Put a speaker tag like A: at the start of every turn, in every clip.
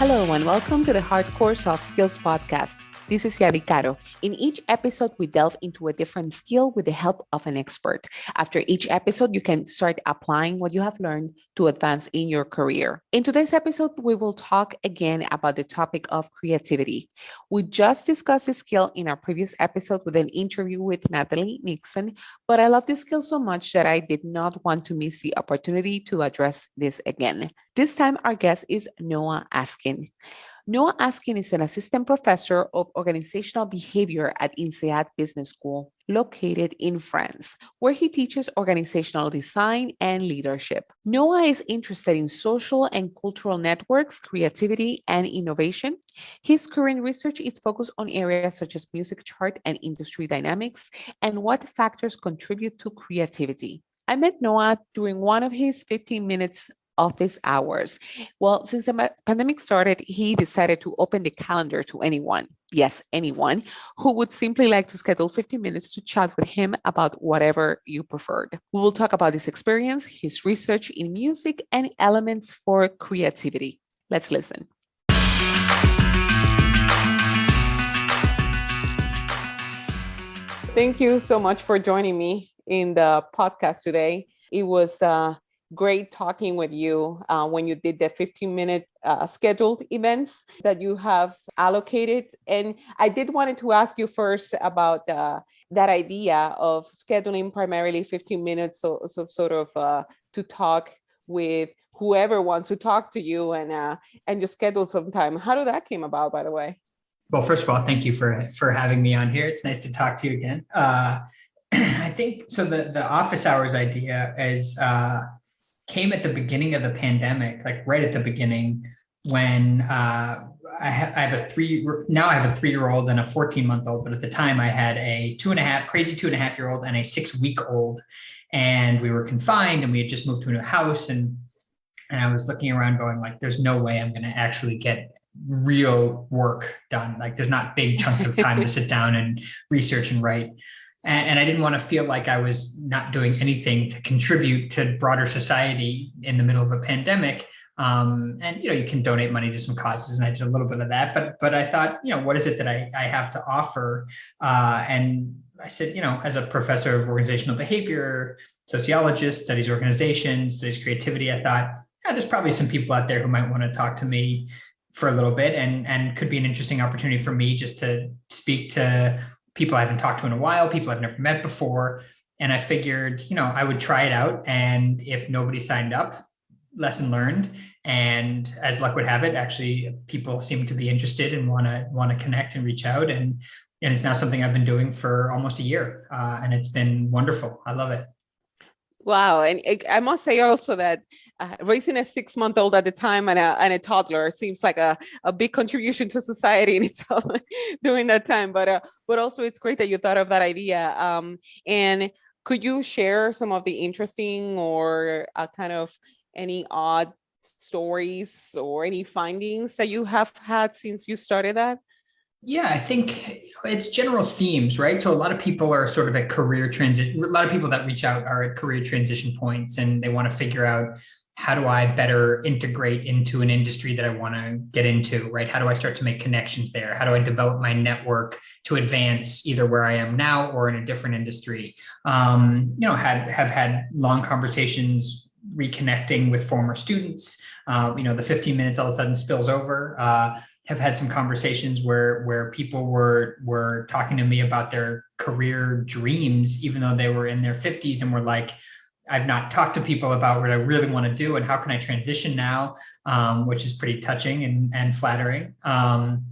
A: Hello and welcome to the Hardcore Soft Skills Podcast. This is Yari Caro. In each episode, we delve into a different skill with the help of an expert. After each episode, you can start applying what you have learned to advance in your career. In today's episode, we will talk again about the topic of creativity. We just discussed the skill in our previous episode with an interview with Natalie Nixon, but I love this skill so much that I did not want to miss the opportunity to address this again. This time, our guest is Noah Askin. Noah Askin is an assistant professor of organizational behavior at INSEAD Business School, located in France, where he teaches organizational design and leadership. Noah is interested in social and cultural networks, creativity, and innovation. His current research is focused on areas such as music chart and industry dynamics, and what factors contribute to creativity. I met Noah during one of his 15 minutes office hours. Well, since the pandemic started, he decided to open the calendar to anyone, yes, anyone, who would simply like to schedule 15 minutes to chat with him about whatever you preferred. We will talk about this experience, his research in music, and elements for creativity. Let's listen. Thank you so much for joining me in the podcast today. It was great talking with you when you did the 15-minute scheduled events that you have allocated. And I did wanted to ask you first about that idea of scheduling primarily 15 minutes, so sort of to talk with whoever wants to talk to you and just schedule some time. How did that came about, by the way?
B: Well, first of all, thank you for having me on here. It's nice to talk to you again. I think so. The office hours idea came at the beginning of the pandemic, like right at the beginning, when I have a 3-year-old and a 14-month-old, but at the time I had a 2.5-year-old and a 6-week-old, and we were confined and we had just moved to a new house, and I was looking around going like, there's no way I'm going to actually get real work done. Like there's not big chunks of time to sit down and research and write. And I didn't want to feel like I was not doing anything to contribute to broader society in the middle of a pandemic. And, you can donate money to some causes. And I did a little bit of that. But I thought, what is it that I have to offer? And I said, as a professor of organizational behavior, sociologist, studies organizations, studies creativity, I thought, there's probably some people out there who might want to talk to me for a little bit and could be an interesting opportunity for me just to speak to people I haven't talked to in a while, people I've never met before. And I figured, I would try it out. And if nobody signed up, lesson learned. And as luck would have it, actually people seem to be interested and want to connect and reach out. And it's now something I've been doing for almost a year. And it's been wonderful. I love it.
A: Wow. And I must say also that raising a 6-month-old at the time and a toddler seems like a big contribution to society in itself during that time. But also it's great that you thought of that idea. And could you share some of the interesting or kind of any odd stories or any findings that you have had since you started that?
B: Yeah, I think it's general themes, right? So a lot of people are sort of at career transition. A lot of people that reach out are at career transition points, and they want to figure out, how do I better integrate into an industry that I want to get into, right? How do I start to make connections there? How do I develop my network to advance either where I am now or in a different industry? Have had long conversations reconnecting with former students. The 15 minutes all of a sudden spills over. Have had some conversations where people were talking to me about their career dreams, even though they were in their 50s, and were like, I've not talked to people about what I really want to do and how can I transition now, which is pretty touching and flattering. I'm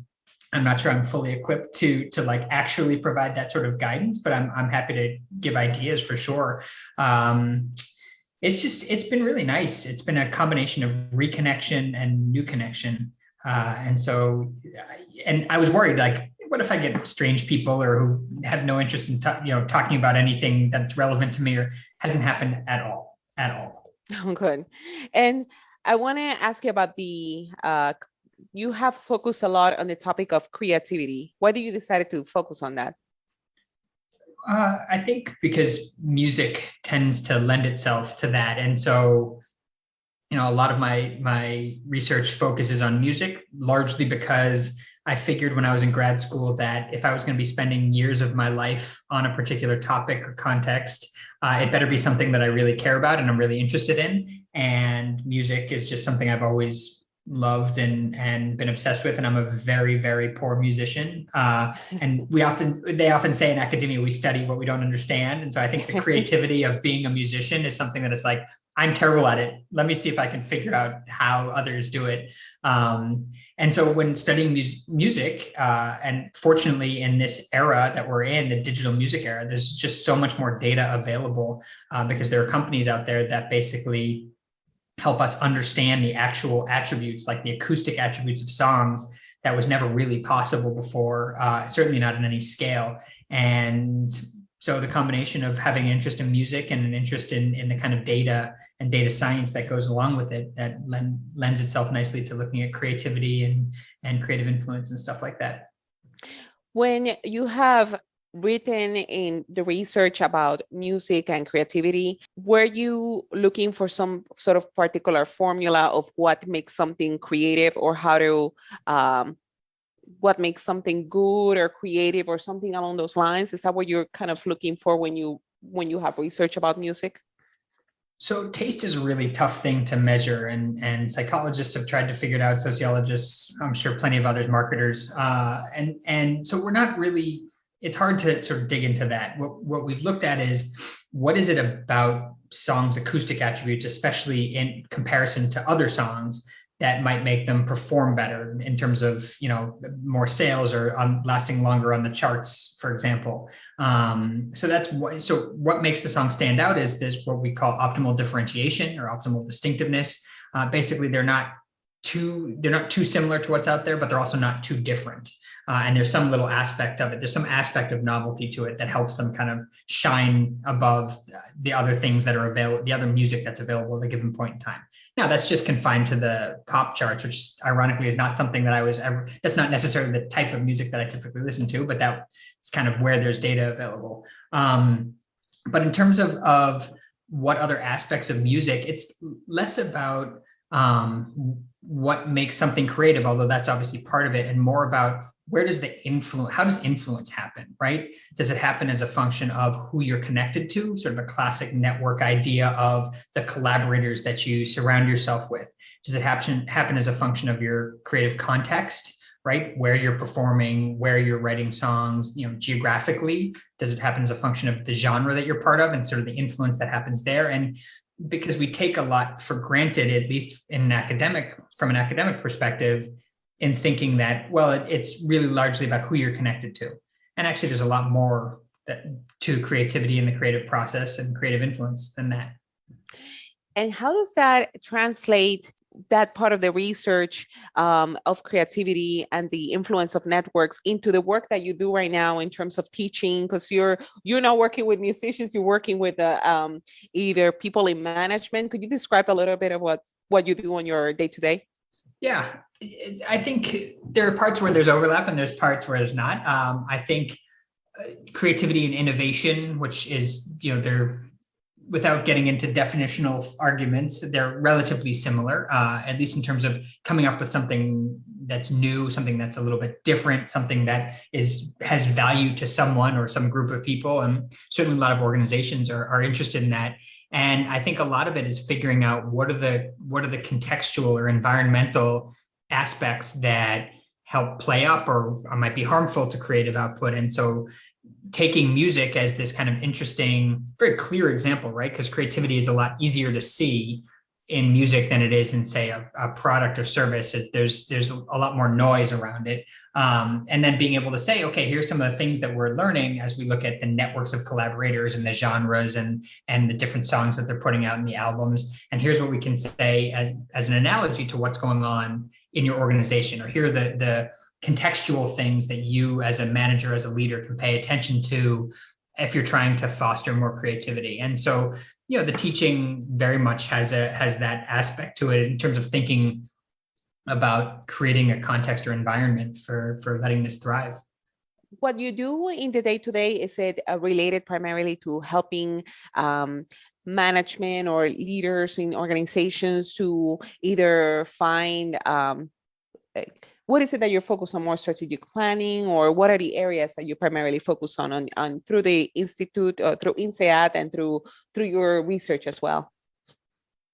B: not sure I'm fully equipped to like actually provide that sort of guidance, but I'm happy to give ideas for sure. It's been really nice. It's been a combination of reconnection and new connection. And I was worried, like, what if I get strange people or who have no interest in talking about anything that's relevant to me, or hasn't happened at all.
A: Oh, good. And I want to ask you about you have focused a lot on the topic of creativity. Why did you decide to focus on that?
B: I think because music tends to lend itself to that. And so a lot of my research focuses on music, largely because I figured when I was in grad school that if I was going to be spending years of my life on a particular topic or context, it better be something that I really care about and I'm really interested in. And music is just something I've always loved and been obsessed with. And I'm a very, very poor musician. And they often say in academia, we study what we don't understand. And so I think the creativity of being a musician is something that is like, I'm terrible at it. Let me see if I can figure out how others do it. And so when studying music, and fortunately in this era that we're in, the digital music era, there's just so much more data available because there are companies out there that basically help us understand the actual attributes, like the acoustic attributes of songs that was never really possible before, certainly not in any scale. And so the combination of having an interest in music and an interest in the kind of data and data science that goes along with it, that lends itself nicely to looking at creativity and creative influence and stuff like that.
A: When you have written in the research about music and creativity, were you looking for some sort of particular formula of what makes something creative, or how to what makes something good or creative or something along those lines? Is that what you're kind of looking for when you have research about music?
B: So taste is a really tough thing to measure, and psychologists have tried to figure it out. Sociologists, I'm sure, plenty of others, marketers, and so we're not really. It's hard to sort of dig into that. What we've looked at is what is it about songs' acoustic attributes, especially in comparison to other songs, that might make them perform better in terms of, more sales or lasting longer on the charts, for example. So what makes the song stand out is this, what we call optimal differentiation or optimal distinctiveness. Basically, they're not too similar to what's out there, but they're also not too different. And there's some little aspect of it. There's some aspect of novelty to it that helps them kind of shine above the other things that are available, the other music that's available at a given point in time. Now, that's just confined to the pop charts, which ironically is not something that that's not necessarily the type of music that I typically listen to, but that's kind of where there's data available. But in terms of what other aspects of music, it's less about what makes something creative, although that's obviously part of it, and more about how does influence happen, right? Does it happen as a function of who you're connected to, sort of a classic network idea of the collaborators that you surround yourself with? Does it happen as a function of your creative context, right? Where you're performing, where you're writing songs, geographically? Does it happen as a function of the genre that you're part of and sort of the influence that happens there? And because we take a lot for granted, at least from an academic perspective, in thinking that, well, it's really largely about who you're connected to. And actually, there's a lot more to creativity and the creative process and creative influence than that.
A: And how does that translate, that part of the research of creativity and the influence of networks, into the work that you do right now in terms of teaching? Because you're not working with musicians, you're working with either people in management. Could you describe a little bit of what you do on your day-to-day?
B: Yeah, I think there are parts where there's overlap and there's parts where there's not. I think creativity and innovation, which is, they're, without getting into definitional arguments, they're relatively similar, at least in terms of coming up with something that's new, something that's a little bit different, something that has value to someone or some group of people. And certainly a lot of organizations are interested in that. And I think a lot of it is figuring out what are the contextual or environmental aspects that help play up or might be harmful to creative output. And so taking music as this kind of interesting, very clear example, right? Because creativity is a lot easier to see in music than it is in, say, a product or service. There's a lot more noise around it. And then being able to say, okay, here's some of the things that we're learning as we look at the networks of collaborators and the genres and the different songs that they're putting out in the albums. And here's what we can say as an analogy to what's going on in your organization, or here are the contextual things that you as a manager, as a leader, can pay attention to if you're trying to foster more creativity. And so, the teaching very much has that aspect to it in terms of thinking about creating a context or environment for letting this thrive.
A: What you do in the day-to-day, is it related primarily to helping management or leaders in organizations to either find what is it that you're focused on, more strategic planning, or what are the areas that you primarily focus on through the institute, through INSEAD, and through your research as well?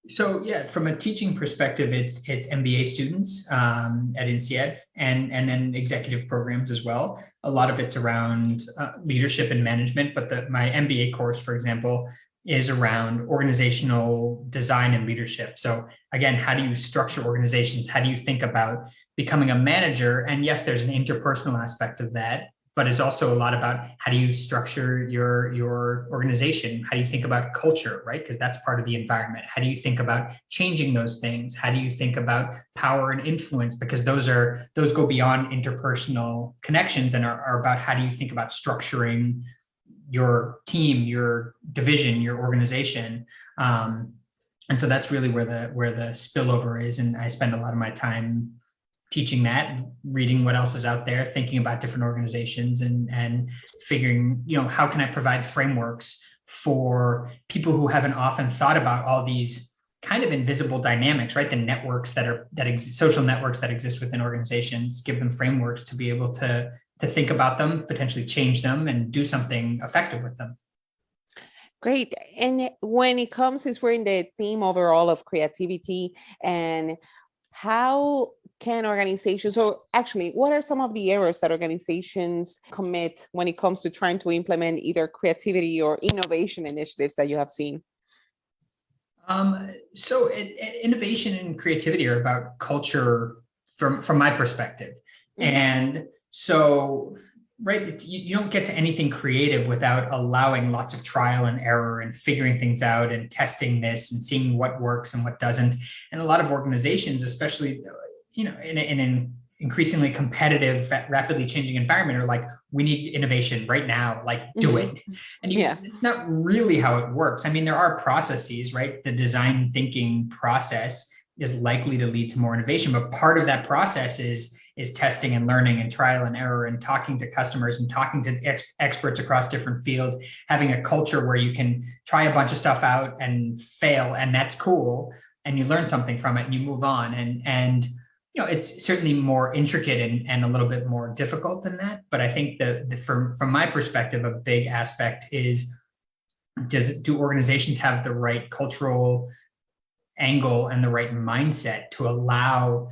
B: So yeah, from a teaching perspective, it's MBA students at INSEAD and then executive programs as well. A lot of it's around leadership and management, but my MBA course, for example, is around organizational design and leadership. So again, how do you structure organizations? How do you think about becoming a manager? And yes, there's an interpersonal aspect of that, but it's also a lot about how do you structure your organization? How do you think about culture, right? Because that's part of the environment. How do you think about changing those things? How do you think about power and influence? Because those go beyond interpersonal connections and are about how do you think about structuring your team, your division, your organization. And so that's really where the spillover is. And I spend a lot of my time teaching that, reading what else is out there, thinking about different organizations and figuring, how can I provide frameworks for people who haven't often thought about all these kind of invisible dynamics, right? The networks social networks that exist within organizations, give them frameworks to be able to think about them, potentially change them, and do something effective with them.
A: Great. And when it comes, since we're in the theme overall of creativity, and how can organizations, or actually, what are some of the errors that organizations commit when it comes to trying to implement either creativity or innovation initiatives that you have seen?
B: So innovation and creativity are about culture from my perspective. And so, right, you don't get to anything creative without allowing lots of trial and error and figuring things out and testing this and seeing what works and what doesn't. And a lot of organizations, especially, in an increasingly competitive, rapidly changing environment, are like, we need innovation right now, like do it. And it's not really how it works. I mean, there are processes, right? The design thinking process is likely to lead to more innovation, but part of that process is testing and learning and trial and error and talking to customers and talking to experts across different fields, having a culture where you can try a bunch of stuff out and fail, and that's cool, and you learn something from it and you move on. And it's certainly more intricate and a little bit more difficult than that. But I think from my perspective, a big aspect is, do organizations have the right cultural angle and the right mindset to allow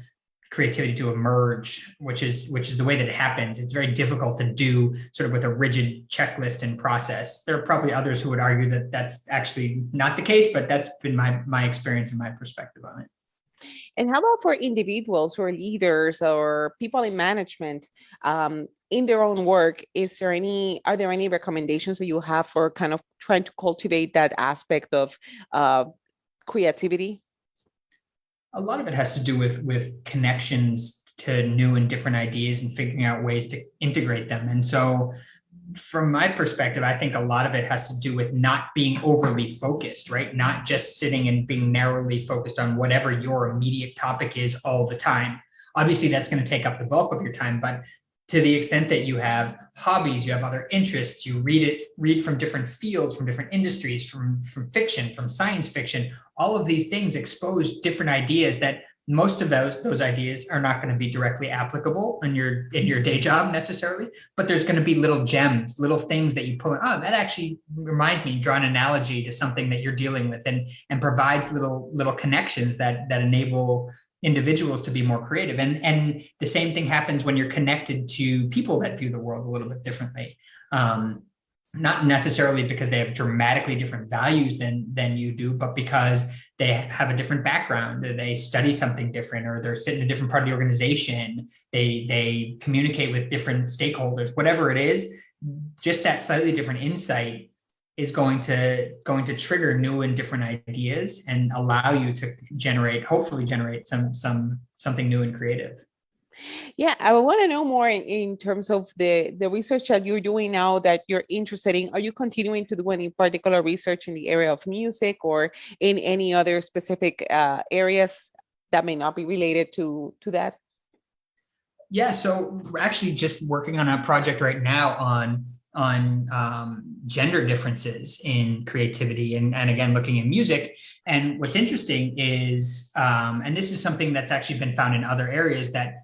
B: creativity to emerge, which is the way that it happens. It's very difficult to do sort of with a rigid checklist and process. There are probably others who would argue that that's actually not the case, but that's been my experience and my perspective on it.
A: And how about for individuals or leaders or people in management in their own work? Are there any recommendations that you have for kind of trying to cultivate that aspect of creativity?
B: A lot of it has to do with connections to new and different ideas and figuring out ways to integrate them. And so from my perspective, I think a lot of it has to do with not being overly focused, right? Not just sitting and being narrowly focused on whatever your immediate topic is all the time. Obviously, that's going to take up the bulk of your time, but to the extent that you have hobbies, you have other interests, you read from different fields, from different industries, from fiction, from science fiction, all of these things expose different ideas that most of those ideas are not going to be directly applicable in your day job necessarily, but there's going to be little gems, little things that you pull in. Oh, that actually reminds me, draw an analogy to something that you're dealing with, and provides little connections that enable individuals to be more creative. And the same thing happens when you're connected to people that view the world a little bit differently. Not necessarily because they have dramatically different values than you do, but because they have a different background, or they study something different, or they're sitting in a different part of the organization, they communicate with different stakeholders, whatever it is. Just that slightly different insight is going to trigger new and different ideas and allow you to hopefully generate something new and creative.
A: Yeah, I want to know more in terms of the research that you're doing now that you're interested in. Are you continuing to do any particular research in the area of music or in any other specific areas that may not be related to that?
B: Yeah, so we're actually just working on a project right now on gender differences in creativity, and again, looking at music. And what's interesting is, and this is something that's actually been found in other areas, that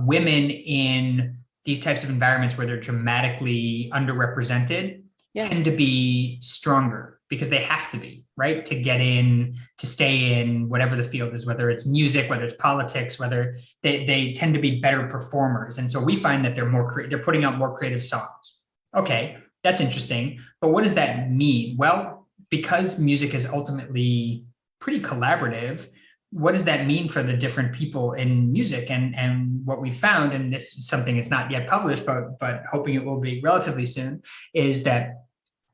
B: women in these types of environments where they're dramatically underrepresented tend to be stronger because they have to be, right? To get in, to stay in whatever the field is, whether it's music, whether it's politics, whether they tend to be better performers. And so we find that they're putting out more creative songs. Okay, that's interesting. But what does that mean? Well, because music is ultimately pretty collaborative, what does that mean for the different people in music? And what we found, and this is something that's not yet published, but hoping it will be relatively soon, is that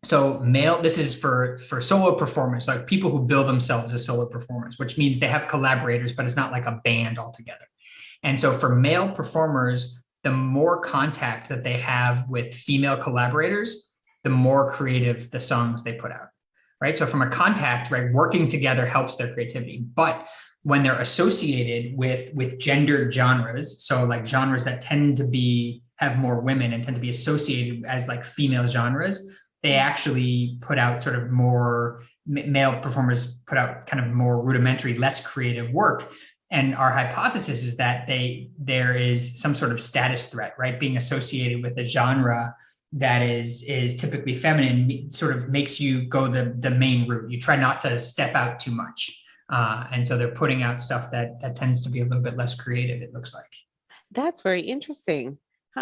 B: this is for solo performers, like people who bill themselves as solo performers, which means they have collaborators, but it's not like a band altogether. And so for male performers, the more contact that they have with female collaborators, the more creative the songs they put out, right? So from a contact, right, working together helps their creativity. But when they're associated with gendered genres, so like genres that tend to have more women and tend to be associated as like female genres, they actually put out sort of more, male performers put out kind of more rudimentary, less creative work. And our hypothesis is that there is some sort of status threat, right? Being associated with a genre that is typically feminine sort of makes you go the main route. You try not to step out too much. And so they're putting out stuff that tends to be a little bit less creative, it looks like.
A: That's very interesting.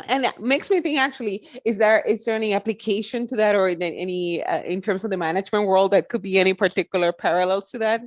A: And that makes me think, actually, is there any application to that, or any in terms of the management world, that could be any particular parallels to that?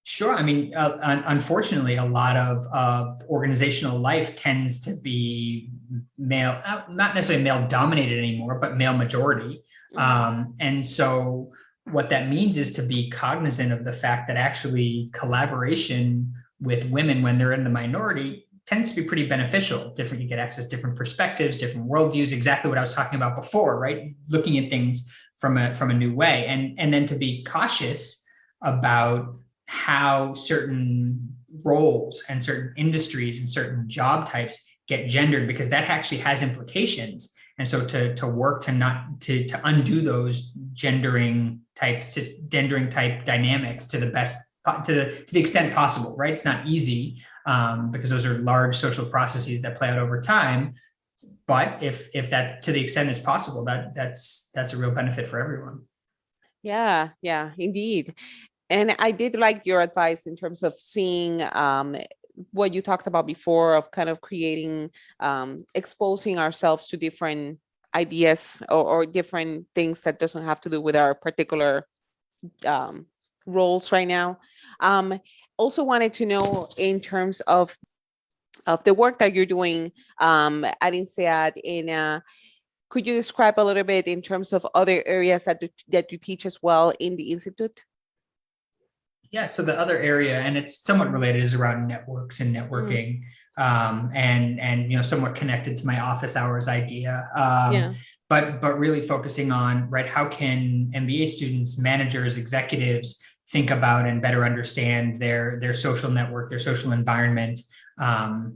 B: Sure. I mean, unfortunately, a lot of organizational life tends to be male, not necessarily male dominated anymore, but male majority. And so what that means is to be cognizant of the fact that actually collaboration with women when they're in the minority tends to be pretty beneficial. You get access to different perspectives, different worldviews, exactly what I was talking about before, right? Looking at things from a new way, and then to be cautious about how certain roles and certain industries and certain job types get gendered, because that actually has implications. And so to work to undo those gendering type dynamics to the extent possible, right? It's not easy, because those are large social processes that play out over time. But if that, to the extent it's possible, that's a real benefit for everyone.
A: Yeah, indeed. And I did like your advice in terms of seeing what you talked about before, of kind of creating, exposing ourselves to different ideas, or different things that doesn't have to do with our particular roles right now. Also wanted to know, in terms of the work that you're doing at INSEAD, could you describe a little bit in terms of other areas that you teach as well in the Institute?
B: Yeah, so the other area, and it's somewhat related, is around networks and networking, and somewhat connected to my office hours idea. But really focusing on, right, how can MBA students, managers, executives think about and better understand their social network, their social environment, and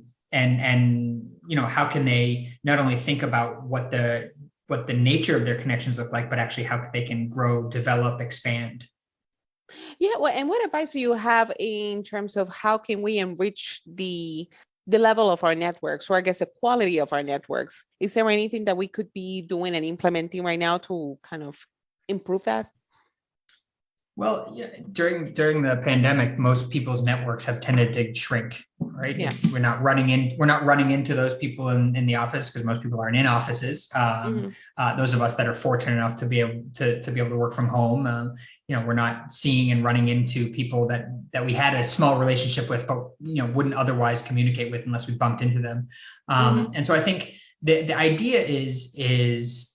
B: how can they not only think about what the nature of their connections look like, but actually how they can grow, develop, expand.
A: Yeah, well, and what advice do you have in terms of how can we enrich the level of our networks, or I guess the quality of our networks? Is there anything that we could be doing and implementing right now to kind of improve that?
B: Well, yeah, during the pandemic, most people's networks have tended to shrink, right?
A: Yeah.
B: We're not running into those people in the office, because most people aren't in offices. Those of us that are fortunate enough to be able to work from home, we're not seeing and running into people that we had a small relationship with, but wouldn't otherwise communicate with unless we bumped into them. And so I think the idea is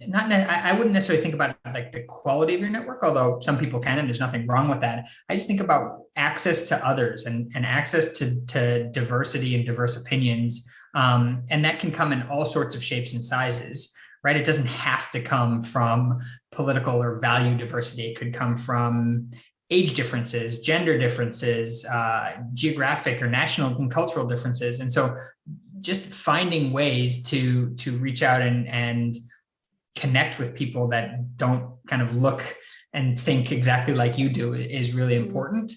B: not, I wouldn't necessarily think about like the quality of your network, although some people can, and there's nothing wrong with that. I just think about access to others and access to diversity and diverse opinions. And that can come in all sorts of shapes and sizes, right? It doesn't have to come from political or value diversity. It could come from age differences, gender differences, geographic or national and cultural differences. And so just finding ways to reach out and connect with people that don't kind of look and think exactly like you do is really important.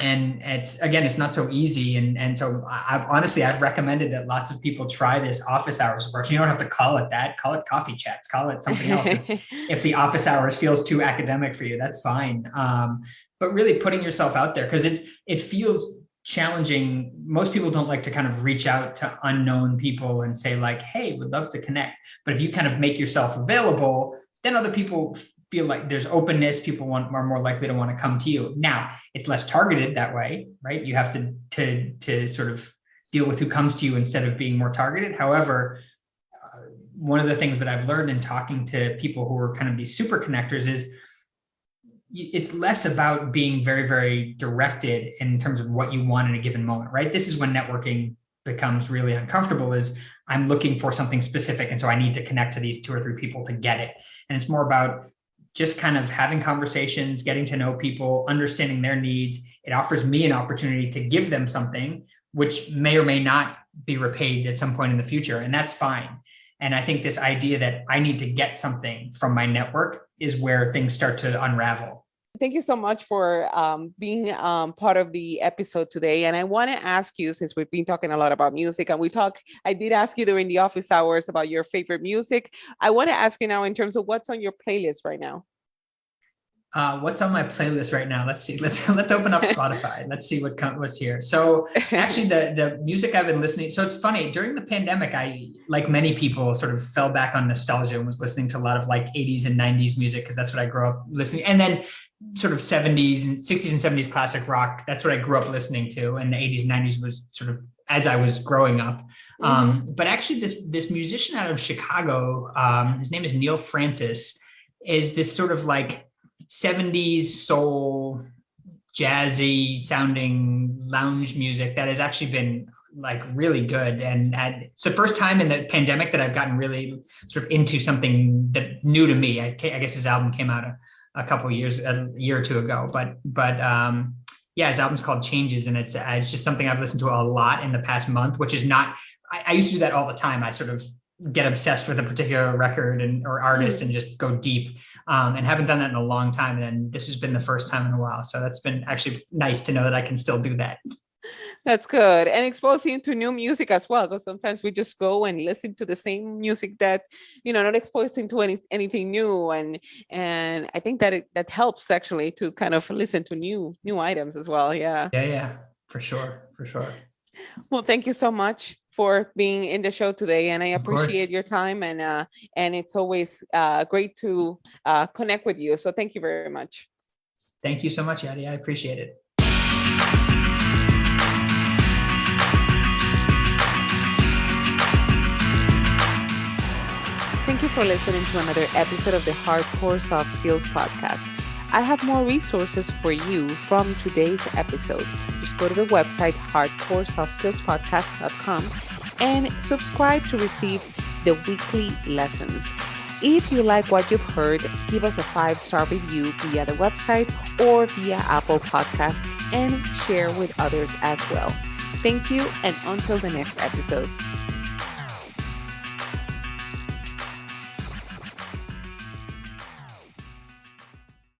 B: And it's not so easy. And so I've recommended that lots of people try this office hours approach. You don't have to call it that, call it coffee chats, call it something else. If the office hours feels too academic for you, that's fine. But really putting yourself out there, because it feels challenging. Most people don't like to kind of reach out to unknown people and say like, hey, would love to connect. But if you kind of make yourself available, then other people feel like there's openness. People are more likely to want to come to you. Now, it's less targeted that way, right? You have to sort of deal with who comes to you instead of being more targeted. However, one of the things that I've learned in talking to people who are kind of these super connectors is it's less about being very, very directed in terms of what you want in a given moment, right? This is when networking becomes really uncomfortable, is I'm looking for something specific. And so I need to connect to these 2 or 3 people to get it. And it's more about just kind of having conversations, getting to know people, understanding their needs. It offers me an opportunity to give them something, which may or may not be repaid at some point in the future. And that's fine. And I think this idea that I need to get something from my network is where things start to unravel.
A: Thank you so much for being part of the episode today. And I want to ask you, since we've been talking a lot about music, and I did ask you during the office hours about your favorite music. I want to ask you now in terms of what's on your playlist right now.
B: What's on my playlist right now? Let's see. Let's open up Spotify. Let's see what's here. So actually the music I've been listening. So it's funny, during the pandemic, I, like many people, sort of fell back on nostalgia and was listening to a lot of like 80s and 90s music, because that's what I grew up listening. And then sort of 70s and 60s and 70s classic rock. That's what I grew up listening to. And the 80s and 90s was sort of as I was growing up. But actually this musician out of Chicago, his name is Neil Francis, is this sort of like 70s soul, jazzy sounding lounge music that has actually been like really good. And it's the first time in the pandemic that I've gotten really sort of into something that new to me. I guess his album came out a year or 2 ago, but yeah, his album's called Changes, and it's just something I've listened to a lot in the past month, which is not, I used to do that all the time. I sort of get obsessed with a particular record or artist and just go deep, and haven't done that in a long time. And this has been the first time in a while. So that's been actually nice to know that I can still do that.
A: That's good. And exposing to new music as well, because sometimes we just go and listen to the same music that, not exposing to anything new. And I think that that helps actually to kind of listen to new items as well. Yeah.
B: Yeah, for sure.
A: Well, thank you so much for being in the show today, and I appreciate your time, and it's always great to connect with you. So thank you very much.
B: Thank you so much, Yadi. I appreciate it.
A: Thank you for listening to another episode of the Hardcore Soft Skills Podcast. I have more resources for you from today's episode. Just go to the website hardcoresoftsskillspodcast.com and subscribe to receive the weekly lessons. If you like what you've heard, give us a 5-star review via the website or via Apple Podcasts, and share with others as well. Thank you, and until the next episode.